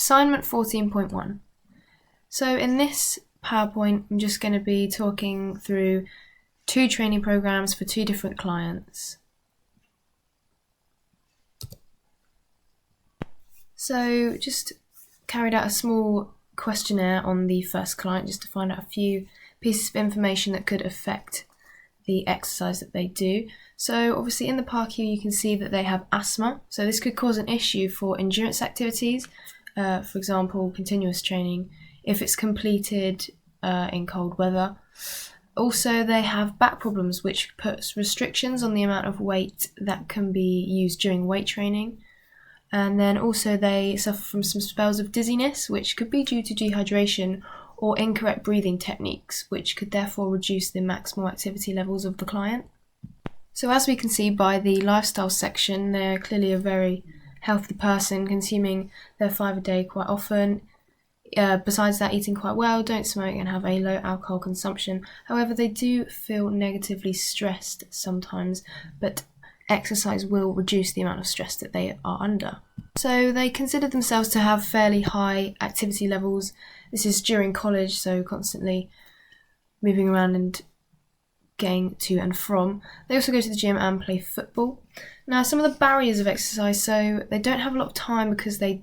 Assignment 14.1. So in this PowerPoint, I'm just going to be talking through 2 training programs for 2 different clients. So just carried out a small questionnaire on the first client just to find out a few pieces of information that could affect the exercise that they do. So obviously in the PARQ you can see that they have asthma, so this could cause an issue for endurance activities, for example continuous training, if it's completed in cold weather. Also they have back problems, which puts restrictions on the amount of weight that can be used during weight training. And then also they suffer from some spells of dizziness, which could be due to dehydration or incorrect breathing techniques, which could therefore reduce the maximal activity levels of the client. So as we can see by the lifestyle section, they're clearly a very healthy person, consuming their 5 a day quite often. Besides that, eating quite well, don't smoke and have a low alcohol consumption. However, they do feel negatively stressed sometimes, but exercise will reduce the amount of stress that they are under. So they consider themselves to have fairly high activity levels. This is during college, so constantly moving around and getting to and from. They also go to the gym and play football. Now, some of the barriers of exercise, so they don't have a lot of time because they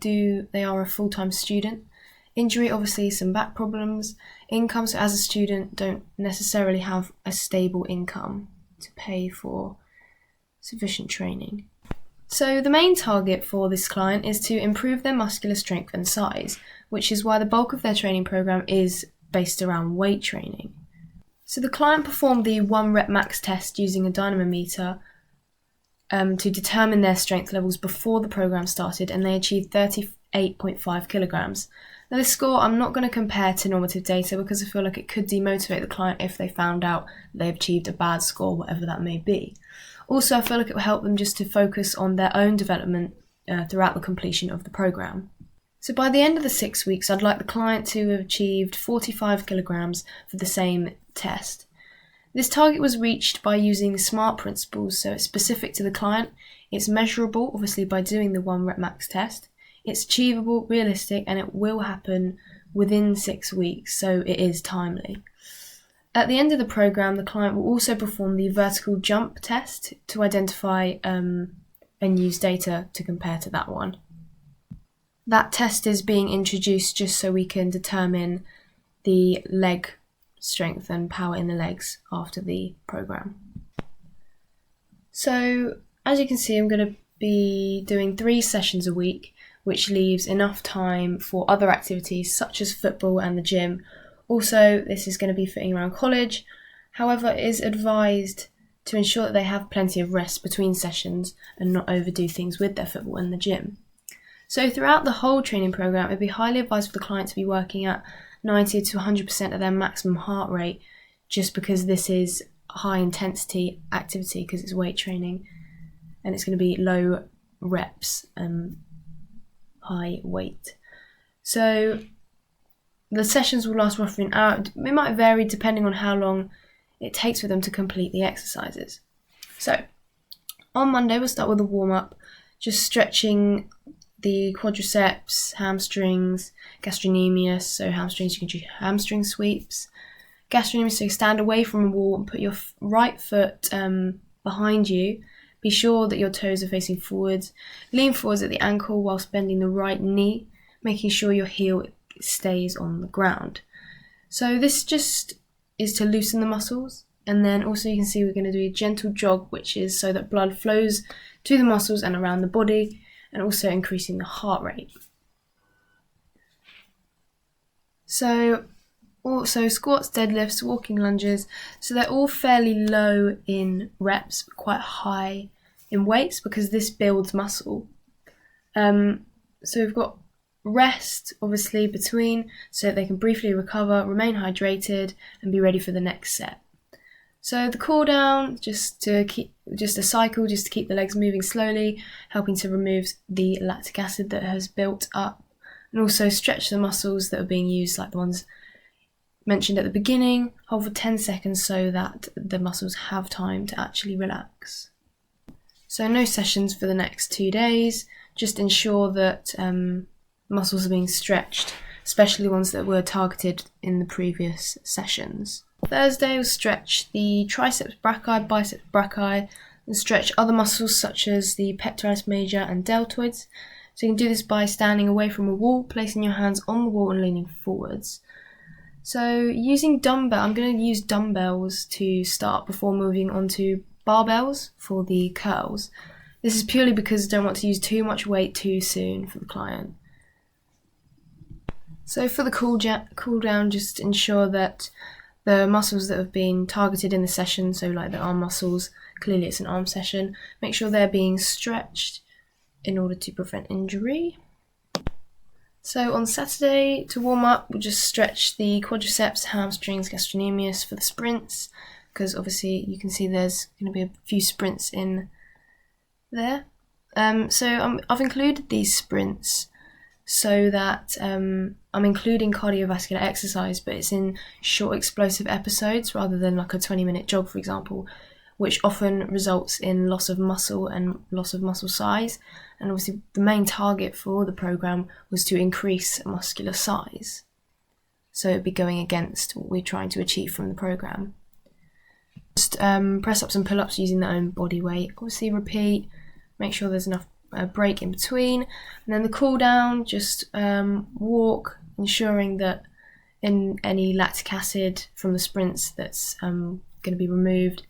are a full-time student. Injury, obviously some back problems. Income, so as a student don't necessarily have a stable income to pay for sufficient training. So the main target for this client is to improve their muscular strength and size, which is why the bulk of their training program is based around weight training. So the client performed the 1 rep max test using a dynamometer to determine their strength levels before the program started, and they achieved 38.5 kilograms. Now this score I'm not going to compare to normative data because I feel like it could demotivate the client if they found out they've achieved a bad score, whatever that may be. Also, I feel like it will help them just to focus on their own development throughout the completion of the program. So by the end of the 6 weeks, I'd like the client to have achieved 45 kilograms for the same test. This target was reached by using SMART principles, so it's specific to the client, it's measurable, obviously by doing the 1 rep max test, it's achievable, realistic, and it will happen within 6 weeks, so it is timely. At the end of the program, the client will also perform the vertical jump test to identify and use data to compare to that one. That test is being introduced just so we can determine the leg strength and power in the legs after the program. So as you can see, I'm going to be doing 3 sessions a week, which leaves enough time for other activities such as football and the gym. Also, this is going to be fitting around college. However, it is advised to ensure that they have plenty of rest between sessions and not overdo things with their football and the gym. So throughout the whole training program, it would be highly advised for the client to be working at 90 to 100% of their maximum heart rate, just because this is high intensity activity because it's weight training and it's going to be low reps and high weight. So the sessions will last roughly an hour. It might vary depending on how long it takes for them to complete the exercises. So on Monday we'll start with a warm-up, just stretching the quadriceps, hamstrings, gastrocnemius, so hamstrings you can do hamstring sweeps. Gastrocnemius, so you stand away from a wall and put your right foot behind you. Be sure that your toes are facing forwards. Lean forwards at the ankle whilst bending the right knee, making sure your heel stays on the ground. So this just is to loosen the muscles, and then also you can see we're going to do a gentle jog, which is so that blood flows to the muscles and around the body, and also increasing the heart rate. So also squats, deadlifts, walking lunges, so they're all fairly low in reps but quite high in weights because this builds muscle. So we've got rest obviously between so that they can briefly recover, remain hydrated and be ready for the next set. So the cool down, just a cycle just to keep the legs moving slowly, helping to remove the lactic acid that has built up, and also stretch the muscles that are being used, like the ones mentioned at the beginning. Hold for 10 seconds so that the muscles have time to actually relax. So no sessions for the next 2 days, just ensure that muscles are being stretched, especially the ones that were targeted in the previous sessions. Thursday, we'll stretch the triceps brachii, biceps brachii, and stretch other muscles such as the pectoralis major and deltoids. So you can do this by standing away from a wall, placing your hands on the wall and leaning forwards. So using dumbbell, I'm going to use dumbbells to start before moving on to barbells for the curls. This is purely because I don't want to use too much weight too soon for the client. So for the cool down, just ensure that the muscles that have been targeted in the session, so like the arm muscles, clearly it's an arm session, make sure they're being stretched in order to prevent injury. So on Saturday, to warm up, we'll just stretch the quadriceps, hamstrings, gastrocnemius for the sprints, because obviously you can see there's going to be a few sprints in there. I've included these sprints so that I'm including cardiovascular exercise, but it's in short explosive episodes rather than like a 20-minute jog, for example, which often results in loss of muscle and loss of muscle size. And obviously the main target for the program was to increase muscular size. So it'd be going against what we're trying to achieve from the program. Just press-ups and pull-ups using their own body weight. Obviously repeat, make sure there's enough break in between. And then the cool down, just walk, ensuring that in any lactic acid from the sprints that's going to be removed,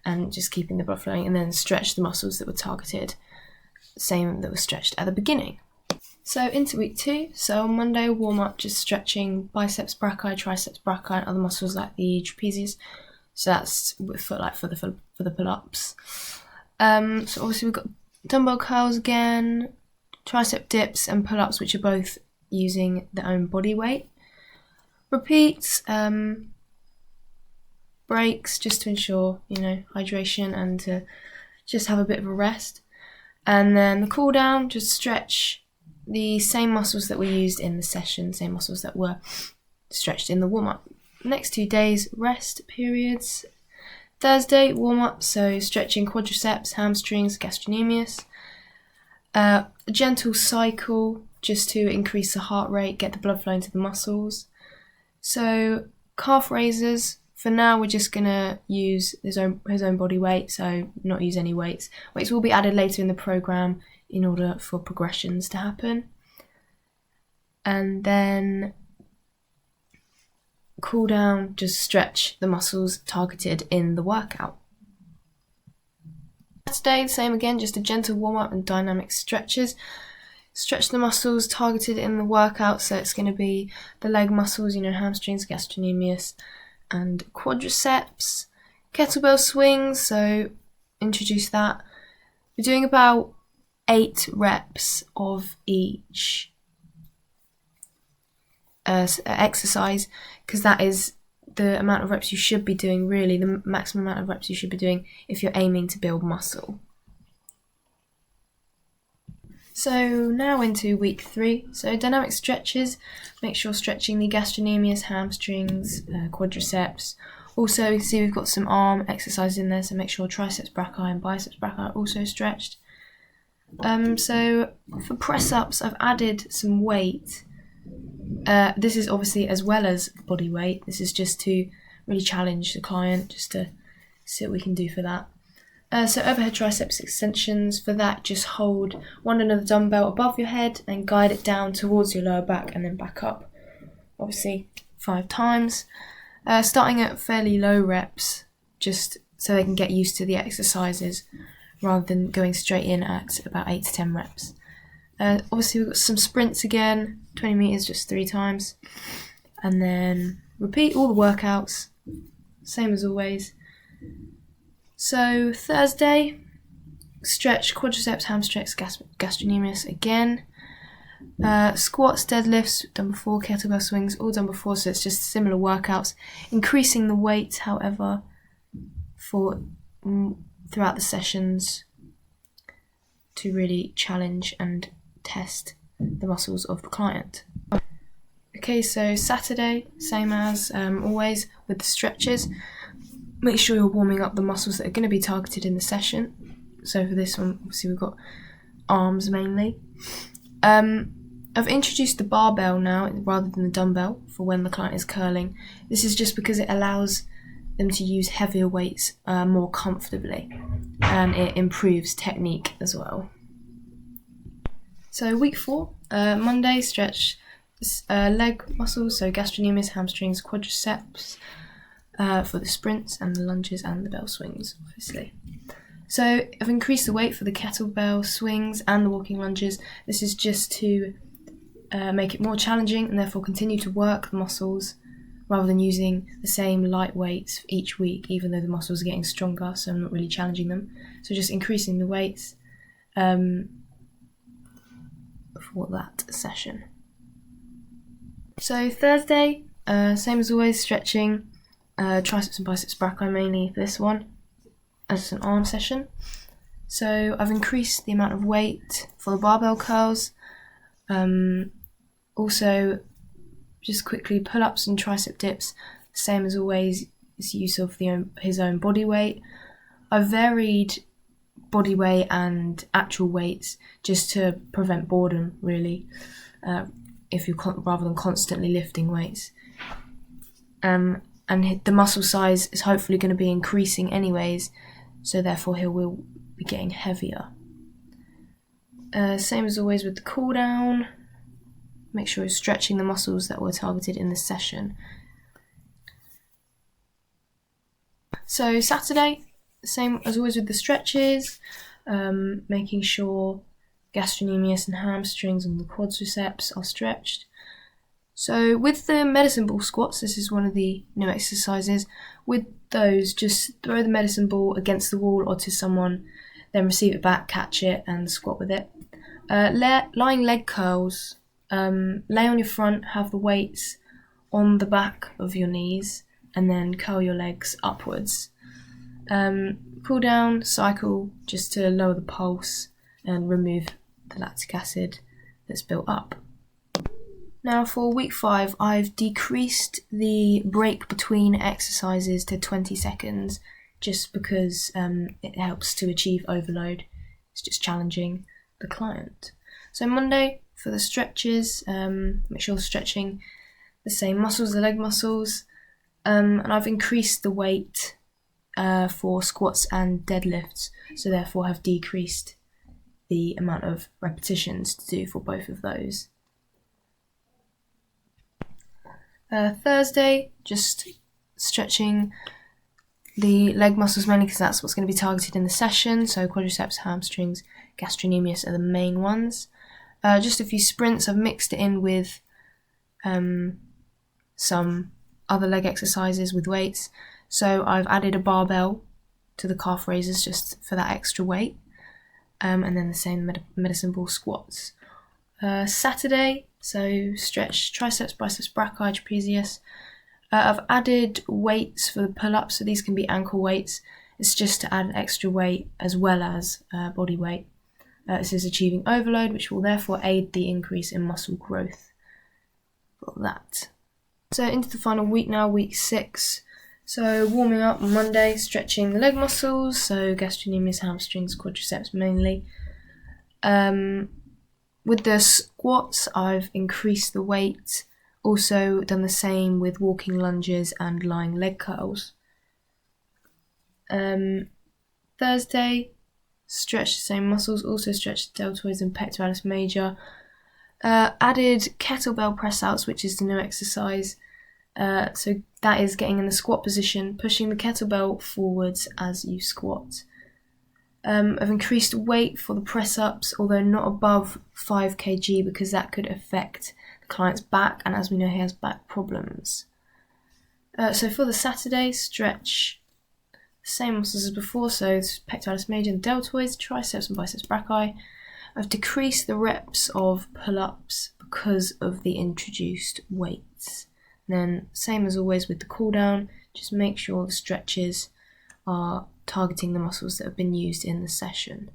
and just keeping the blood flowing, and then stretch the muscles that were targeted, same that was stretched at the beginning. So into week 2, so on Monday, warm up, just stretching biceps brachii, triceps brachii, and other muscles like the trapezius. So that's for the pull-ups. So obviously we've got dumbbell curls again, tricep dips and pull-ups, which are both using their own body weight. Repeats, breaks, just to ensure, hydration and to just have a bit of a rest. And then the cool down, just stretch the same muscles that were used in the session, same muscles that were stretched in the warm-up. Next 2 days, rest periods. Thursday, warm-up, so stretching quadriceps, hamstrings, gastrocnemius. A gentle cycle, just to increase the heart rate, get the blood flowing to the muscles. So calf raises, for now we're just going to use his own body weight, so not use any weights. Weights will be added later in the program in order for progressions to happen. And then cool down, just stretch the muscles targeted in the workout. Saturday, same again, just a gentle warm-up and dynamic stretches. Stretch the muscles targeted in the workout, so it's going to be the leg muscles, hamstrings, gastrocnemius, and quadriceps. Kettlebell swings, so introduce that. We're doing about 8 reps of each exercise, because that is the amount of reps you should be doing, really, the maximum amount of reps you should be doing if you're aiming to build muscle. So now into week 3. So dynamic stretches, make sure stretching the gastrocnemius, hamstrings, quadriceps. Also, you can see we've got some arm exercises in there, so make sure triceps brachii and biceps brachii are also stretched. So for press-ups, I've added some weight. This is obviously as well as body weight. This is just to really challenge the client, just to see what we can do for that. So overhead triceps extensions, for that just hold one end of the dumbbell above your head and guide it down towards your lower back and then back up, obviously 5 times. Starting at fairly low reps, just so they can get used to the exercises rather than going straight in at about 8 to 10 reps. Obviously we've got some sprints again, 20 meters just 3 times, and then repeat all the workouts, same as always. So Thursday, stretch quadriceps, hamstrings, gastrocnemius again. Squats, deadlifts, done before, kettlebell swings, all done before, so it's just similar workouts. Increasing the weight, however, for throughout the sessions to really challenge and test the muscles of the client. Okay, so Saturday, same as always with the stretches. Make sure you're warming up the muscles that are going to be targeted in the session. So for this one, obviously we've got arms mainly. I've introduced the barbell now rather than the dumbbell for when the client is curling. This is just because it allows them to use heavier weights more comfortably, and it improves technique as well. So week 4, Monday, stretch leg muscles, so gastrocnemius, hamstrings, quadriceps for the sprints and the lunges and the bell swings, obviously. So I've increased the weight for the kettlebell swings and the walking lunges. This is just to make it more challenging and therefore continue to work the muscles rather than using the same light weights each week, even though the muscles are getting stronger, so I'm not really challenging them. So just increasing the weights for that session. So Thursday, same as always, stretching triceps and biceps brachii mainly for this one, as an arm session. So I've increased the amount of weight for the barbell curls. Also, just quickly, pull-ups and tricep dips, same as always, is use of his own body weight. I've varied body weight and actual weights just to prevent boredom, really, if you're rather than constantly lifting weights. And the muscle size is hopefully going to be increasing anyways, so therefore he will be getting heavier. Same as always with the cool down. Make sure you're stretching the muscles that were targeted in the session. So Saturday, same as always with the stretches, making sure gastrocnemius and hamstrings and the quadriceps are stretched. So with the medicine ball squats, this is one of the new exercises. With those, just throw the medicine ball against the wall or to someone, then receive it back, catch it, and squat with it. Lying leg curls. Lay on your front, have the weights on the back of your knees, and then curl your legs upwards. Cool down, cycle just to lower the pulse and remove the lactic acid that's built up. Now for week 5, I've decreased the break between exercises to 20 seconds just because it helps to achieve overload. It's just challenging the client. So Monday, for the stretches, make sure you're stretching the same muscles, the leg muscles, and I've increased the weight for squats and deadlifts, so therefore have decreased the amount of repetitions to do for both of those. Thursday, just stretching the leg muscles mainly because that's what's going to be targeted in the session, so quadriceps, hamstrings, gastrocnemius are the main ones. Just a few sprints. I've mixed it in with some other leg exercises with weights. So I've added a barbell to the calf raises just for that extra weight, and then the same medicine ball squats. Saturday, so stretch triceps, biceps brachii, trapezius. I've added weights for the pull-ups, so these can be ankle weights. It's just to add an extra weight as well as body weight. This is achieving overload, which will therefore aid the increase in muscle growth for that. So into the final week now, week 6. So warming up on Monday, stretching the leg muscles, so gastrocnemius, hamstrings, quadriceps mainly. With the squats, I've increased the weight. Also done the same with walking lunges and lying leg curls. Thursday, stretch the same muscles, also stretch the deltoids and pectoralis major. Added kettlebell press outs, which is the new exercise. So that is getting in the squat position, pushing the kettlebell forwards as you squat. I've increased weight for the press ups, although not above 5 kg because that could affect the client's back, and as we know, he has back problems. So for the Saturday, stretch same muscles as before, so pectoralis major and deltoids, triceps and biceps brachii. I've decreased the reps of pull-ups because of the introduced weights. And then same as always with the cool down, just make sure the stretches are targeting the muscles that have been used in the session.